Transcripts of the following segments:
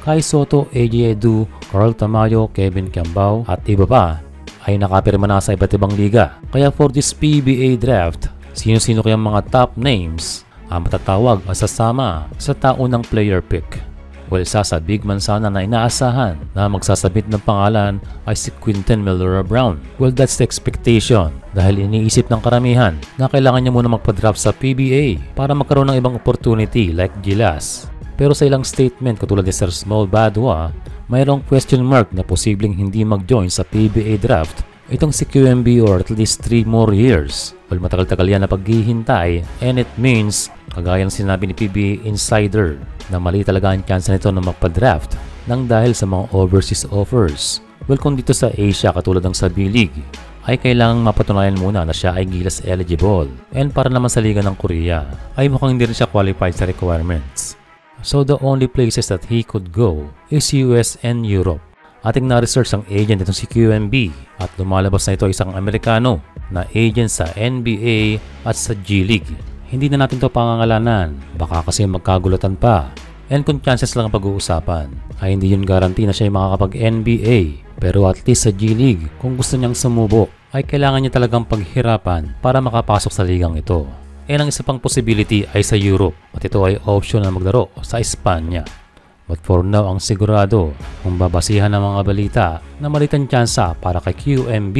Kai Sotto, AJ Edu, Carl Tamayo, Kevin Kiambao at iba pa ay nakapirma na sa iba't ibang liga. Kaya for this PBA draft, sino-sino kayang mga top names ang matatawag o sasama sa taunang player pick? Well, isa sa big man sana na inaasahan na magsasabit ng pangalan ay si Quinton Miller-Brown. Well, that's the expectation dahil iniisip ng karamihan na kailangan niya muna magpa-draft sa PBA para magkaroon ng ibang opportunity like Gilas. Pero sa ilang statement katulad ni Sir Small Badwa, mayroong question mark na posibleng hindi mag-join sa PBA draft itong si QMB or at least 3 more years. Well, matagal-tagal yan na paghihintay and it means, kagaya ng sinabi ni PBA Insider, na mali talaga ang chance nito na magpa-draft nang dahil sa mga overseas offers. Well, kung dito sa Asia katulad ng sa B-League, ay kailangang mapatunayan muna na siya ay Gilas eligible. And para naman sa Liga ng Korea, ay mukhang hindi rin siya qualified sa requirements. So the only places that he could go is US and Europe. Ating na-research ang agent itong si QMB at lumalabas na ito isang Amerikano na agent sa NBA at sa G-League. Hindi na natin ito pangangalanan, baka kasi magkagulatan pa. And kung chances lang ang pag-uusapan, ay hindi yun guarantee na siya ay makakapag-NBA. Pero at least sa G-League, kung gusto niyang sumubok, ay kailangan niya talagang paghirapan para makapasok sa ligang ito. And ang isa pang possibility ay sa Europe at ito ay option na maglaro sa Espanya. But for now, ang sigurado, kung babasihan ng mga balita na malitan tsansa para kay QMB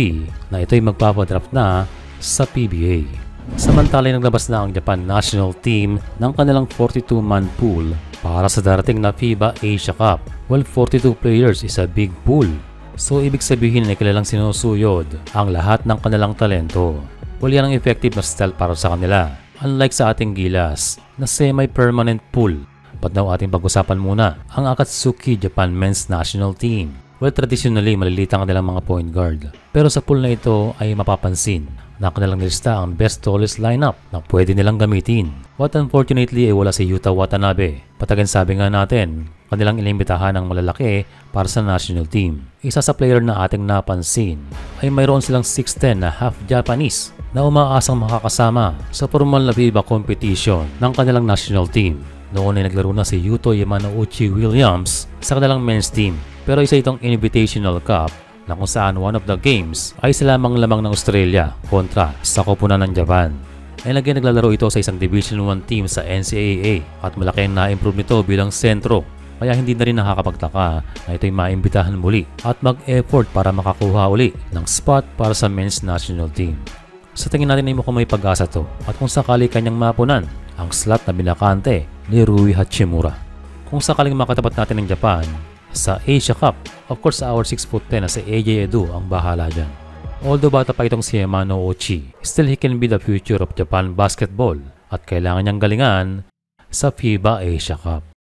na ito ay magpapadraft na sa PBA. Samantala ay naglabas na ang Japan national team ng kanilang 42-man pool para sa darating na FIBA Asia Cup. Well, 42 players is a big pool. So ibig sabihin na kilalang sinusuyod ang lahat ng kanilang talento. Well, yan ang effective na style para sa kanila. Unlike sa ating Gilas na semi-permanent pool. But now ating pag-usapan muna ang Akatsuki Japan men's national team. Well, traditionally maliliit ang kanilang mga point guard. Pero sa pool na ito ay mapapansin na kanilang nilista ang best tallest lineup na pwede nilang gamitin. But unfortunately ay wala si Yuta Watanabe. Patagan sabi nga natin, kanilang inimbitahan ng malalaki para sa national team. Isa sa player na ating napansin ay mayroon silang 6'10 na half Japanese na umaasang makakasama sa formal na FIBA competition ng kanilang national team. Noon ay naglaro na si Yuto Yamanouchi Williams sa kanilang men's team. Pero isa itong Invitational Cup na kung saan one of the games ay sa lamang ng Australia kontra sa koponan ng Japan. Ay lagi naglalaro ito sa isang Division 1 team sa NCAA at malaki ang na-improve nito bilang sentro. Kaya hindi na rin nakakapagtaka na ito'y maimbitahan muli at mag-effort para makakuha uli ng spot para sa men's national team. Sa tingin natin ay mukhang may pag-asa to at kung sakali kanyang mapunan ang slot na binakante ni Rui Hachimura. Kung sakaling makatapat natin ng Japan sa Asia Cup, of course our 6'10" na si AJ Edu ang bahala dyan. Although bata pa itong si Yamanouchi, still he can be the future of Japan basketball at kailangan niyang galingan sa FIBA Asia Cup.